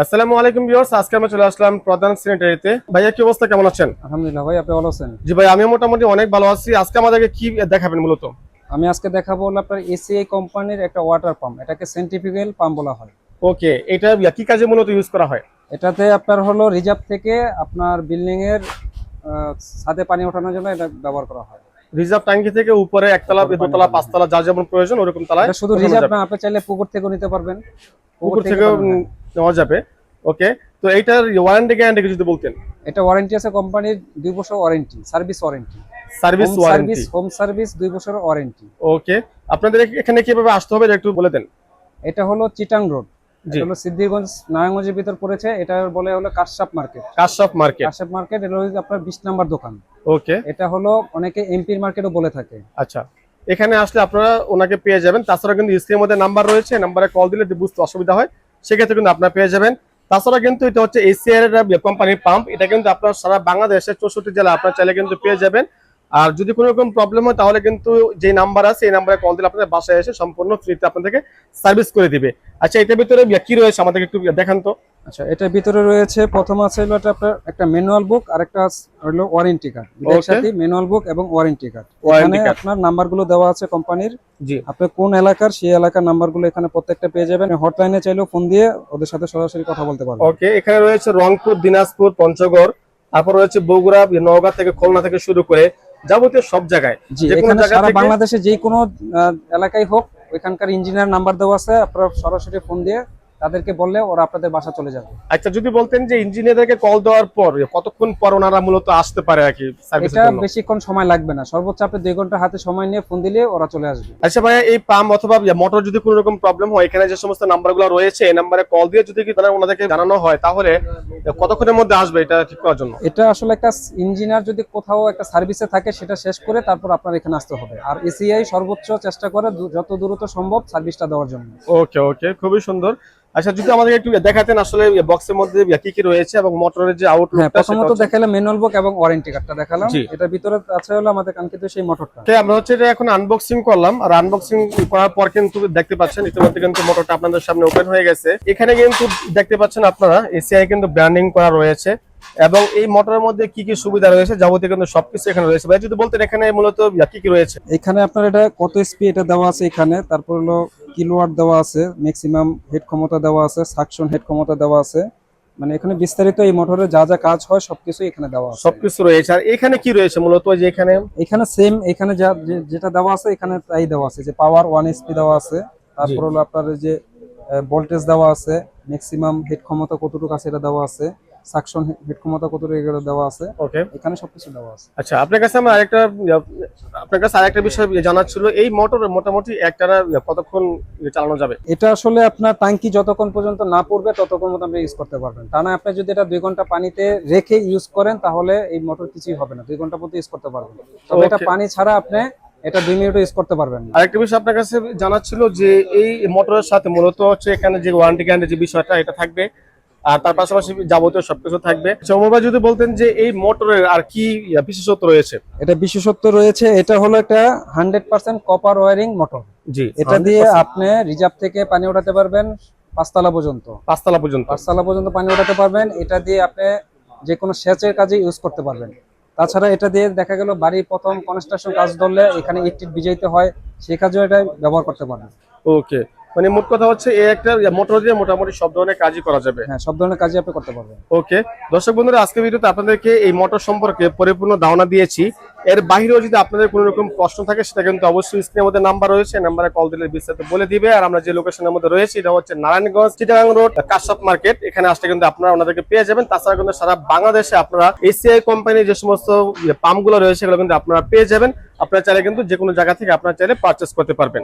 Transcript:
আসসালামু আলাইকুম ভিউয়ার্স, আজকে আমরা চলে আসলাম প্রধান স্যানিটারিতে। ভাইয়া কি অবস্থা, কেমন আছেন? আলহামদুলিল্লাহ ভাই, আপনি ভালো আছেন? জি ভাই, আমি মোটামুটি অনেক ভালো আছি। আজকে আমাদেরকে কি দেখাবেন মূলত? আমি আজকে দেখাবো হলো আপনার এসিআই কোম্পানির একটা ওয়াটার পাম্প। এটাকে সেন্ট্রিফিউগাল পাম্প বলা হয়। ওকে, এটা কি কাজে মূলত ইউজ করা হয়? এটাতে আপনার হলো রিজার্ভ থেকে আপনার বিল্ডিং এর ছাদে পানি ওঠানোর জন্য এটা ব্যবহার করা হয়। রিজার্ভ ট্যাঙ্কি থেকে উপরে একতলা, দোতলা, পাঁচতলা, যার যেমন প্রয়োজন ওরকম তলায় এটা শুধু ওঠানো রিজার্ভ যাবে। না, আপনি চাইলে পুকুর থেকেও নিতে পারবেন। পুকুর থেকেও নেওয়া যাবে। ওকে, তো এইটার ওয়ারেন্টি গ্যারান্টি যদি বলতেন। এটা ওয়ারেন্টি আছে কোম্পানির 2 বছর warranty, service warranty. Service warranty, home service 2 বছরের ওয়ারেন্টি। ওকে। আপনাদের এখানে কিভাবে আসতে হবে একটু বলে দেন। এটা হলো চিটাং রোড, জি, এটা হলো সিদ্ধিরগঞ্জ নারায়ণগঞ্জের ভিতর পড়েছে। এটা বলে হলো কাশসাপ মার্কেট। কাশসাপ মার্কেট। কাশসাপ মার্কেট এটা হলো আপনার 20 নাম্বার দোকান। ওকে, এটা হলো অনেকে এমপির মার্কেটও বলে থাকে। আচ্ছা। এখানে আসলে আপনারা ওনাকে পেয়ে যাবেন। তাছাড়া কিন্তু স্ক্রিনের মধ্যে নাম্বার রয়েছে, নাম্বারে কল দিলে যদি বুঝতে অসুবিধা হয় সেক্ষেত্রে কিন্তু আপনারা পেয়ে যাবেন। তাছাড়া কিন্তু এটা হচ্ছে এসিআই এর কোম্পানির পাম্প। এটা কিন্তু আপনার সারা বাংলাদেশের 64 জেলা আপনারা চাইলে কিন্তু পেয়ে যাবেন। আর যদি কোনো রকম প্রবলেম হয় তাহলে কিন্তু যে নাম্বার আছে এই নাম্বারে কল দিলে আপনাদের বাসায় এসে সম্পূর্ণ ফ্রিতে আপনাদেরকে সার্ভিস করে দিবে। আচ্ছা, এটার ভিতরে কি রয়েছে আমাদেরকে একটু দেখান তো। আচ্ছা, এটার ভিতরে রয়েছে প্রথম আছে হলো এটা আপনার একটা ম্যানুয়াল বুক আর একটা হলো ওয়ারেন্টি কার্ড। এর সাথে ম্যানুয়াল বুক এবং ওয়ারেন্টি কার্ড। এখানে আপনার নাম্বারগুলো দেওয়া আছে কোম্পানির। জি, আপনি কোন এলাকার সেই এলাকার নাম্বারগুলো এখানে প্রত্যেকটা পেয়ে যাবেন। হটলাইনে চাইলেও ফোন দিয়ে ওদের সাথে সরাসরি কথা বলতে পারবেন। ওকে। এখানে রয়েছে রংপুর, দিনাজপুর, পঞ্চগড়, তারপর রয়েছে বগুড়া, নওগাঁ থেকে খুলনা থেকে শুরু করে যাবতীয় সব জায়গায়, জি, যে কোনো এখানে জায়গা সারা থেকে। বাংলাদেশে যে কোনো এলাকায় হোক, ওইখানকার ইঞ্জিনিয়ার নাম্বার দেওয়া আছে। আপনারা সরাসরি ফোন দিয়ে তাদেরকে বললে ওরা আপনাদের বাসা চলে যাবে। আচ্ছা, যদি বলতেন যে ইঞ্জিনিয়ারকে কল দেওয়ার পর কতক্ষণ পর ওনারা মূলত আসতে পারে আর কি সার্ভিসের এটা জন্য? বেশিক্ষণ সময় লাগবে না, সর্বোচ্চ আপনি 2 ঘন্টা হাতে সময় নিয়ে ফোন দিলে ওরা চলে আসবে। আচ্ছা ভাইয়া, এই পাম্প অথবা মোটর যদি কোনো রকম প্রবলেম হয়, এখানে যে সমস্ত নাম্বারগুলো রয়েছে এই নাম্বারে কল দিয়ে যদি কি তারা ওনাদেরকে জানানো হয় তাহলে কতক্ষণের মধ্যে আসবে এটা ঠিক করার জন্য? এটা আসলে একটা ইঞ্জিনিয়ার যদি কোথাও একটা সার্ভিসে থাকে সেটা শেষ করে তারপর আপনার এখানে আসতে হবে। আর এসিআই সর্বোচ্চ চেষ্টা করে যত দ্রুত সম্ভব সার্ভিসটা দেওয়ার জন্য। ওকে ওকে, খুবই সুন্দর। আচ্ছা, যদি আমাদের একটু দেখাতেন আসলে বক্সের মধ্যে কি কি রয়েছে এবং মোটরের যে হ্যাঁ, আউটলুকটা। প্রথমত দেখালাম ম্যানুয়াল বুক এবং ওয়ারেন্টি কার্ডটা দেখালাম। জি। এটার ভিতরে আছে হলো আমাদের কাঙ্ক্ষিত সেই মোটরটা। আমরা হচ্ছে এটা এখন আনবক্সিং করলাম, আর আনবক্সিং করার পর কিন্তু দেখতে পাচ্ছেন ইতিমধ্যে কিন্তু মোটরটা আপনাদের সামনে ওপেন হয়ে গেছে। এখানে কিন্তু দেখতে পাচ্ছেন আপনারা এসিআই কিন্তু ব্র্যান্ডিং করা রয়েছে এবং এই মোটরের মধ্যে কি কি সুবিধা রয়েছে যাবতীয় কিন্তু সবকিছু এখানে রয়েছে। ভাই যদি বলতেন এখানে মূলত কি কি রয়েছে? এখানে আপনার এটা কত এসপি এটা দেওয়া আছে এখানে, তারপর হলো কিলোওয়াট দেওয়া আছে, ম্যাক্সিমাম হেড ক্ষমতা দেওয়া আছে, সাকশন হেড ক্ষমতা দেওয়া আছে। মানে এখানে বিস্তারিত এই মোটরে যা যা কাজ হয় সবকিছু এখানে দেওয়া আছে। সবকিছু রয়েছে। আর এখানে কি রয়েছে মূলত? যে এখানে সেম এখানে যা যেটা দেওয়া আছে এখানে তাই দেওয়া আছে, যে পাওয়ার 1 এসপি দেওয়া আছে। তারপর হলো আপনার যে ভোল্টেজ দেওয়া আছে, ম্যাক্সিমাম হেড ক্ষমতা কতটুকু আছে এটা দেওয়া আছে, সাকশন হেড ক্ষমতা কতটুকু এটা দেওয়া আছে। ওকে, এখানে সবকিছু দেওয়া আছে। আচ্ছা। আপনার কাছে আরেকটা বিষয় জানার ছিল, এই মোটর মোটামুটি একটানা কতক্ষণ চালানো যাবে? এটা আসলে আপনার ট্যাঙ্কি যতক্ষণ পর্যন্ত না পড়বে ততক্ষণ মতো আপনি ইউজ করতে পারবেন। টানা আপনি যদি এটা 2 ঘন্টা পানিতে রেখে ইউজ করেন তাহলে এই মোটর কিছুই হবে না, 2 ঘন্টা পর্যন্ত ইউজ করতে পারবেন। তবে এটা পানি ছাড়া আপনি এটা 2 মিনিটও ইউজ করতে পারবেন না। আরেকটা বিষয় আপনার কাছে জানার ছিল যে এই মোটরের সাথে মূলত হচ্ছে এখানে যে ওয়ারেন্টি গ্যারান্টি যে বিষয়টা এটা থাকবে, আর তার পাশাপাশি যাবতীয় সবকিছু থাকবে। চৌমা যদি বলতেন যে এই মোটরের আর কি বিশেষত্ব রয়েছে? এটা বিশেষত্ব রয়েছে, এটা হলো একটা 100% কপার ওয়্যারিং মোটর। জি, এটা দিয়ে আপনি রিজার্ভ থেকে পানি ওঠাতে পারবেন 5 তলা পর্যন্ত। 5 তলা পর্যন্ত? 5 তলা পর্যন্ত পানি ওঠাতে পারবেন। এটা দিয়ে আপনি যে কোনো সেচের কাজে ইউজ করতে পারবেন। তাছাড়া এটা দিয়ে দেখা গেল বাড়ির প্রথম কনস্ট্রাকশন কাজ ধরলে এখানে ইট ভিজাইতে হয়, সেই কাজেও এটা ব্যবহার করতে পারবেন। ওকে, মানে মোট কথা হচ্ছে এই একটা মোটর দিয়ে মোটামুটি সব ধরনের কাজই করা যাবে। হ্যাঁ, সব ধরনের কাজই আপনি করতে পারবেন। ওকে, দর্শক বন্ধুরা, আজকের ভিডিওতে আপনাদেরকে এই মোটর সম্পর্কে পরিপূর্ণ ধারণা দিয়েছি। এর বাইরেও যদি আপনাদের কোনো রকম প্রশ্ন থাকে সেটা কিন্তু অবশ্যই স্ক্রিনের মধ্যে নাম্বার রয়েছে, নাম্বারে কল দিলে বিস্তারিত বলে দিবে। আর আমরা যে লোকেশনের মধ্যে রয়েছি এটা হচ্ছে নারায়ণগঞ্জ চিটাগাং রোড কাশসাপ মার্কেট। এখানে আসলে কিন্তু আপনারা ওনাদেরকে পেয়ে যাবেন। তাছাড়া কিন্তু সারা বাংলাদেশে আপনারা এসিআই কোম্পানির যে সমস্ত পাম্পগুলো রয়েছে এগুলো কিন্তু আপনারা পেয়ে যাবেন। আপনারা চাইলে কিন্তু যে কোনো জায়গা থেকে আপনারা চাইলে পারচেস করতে পারবেন।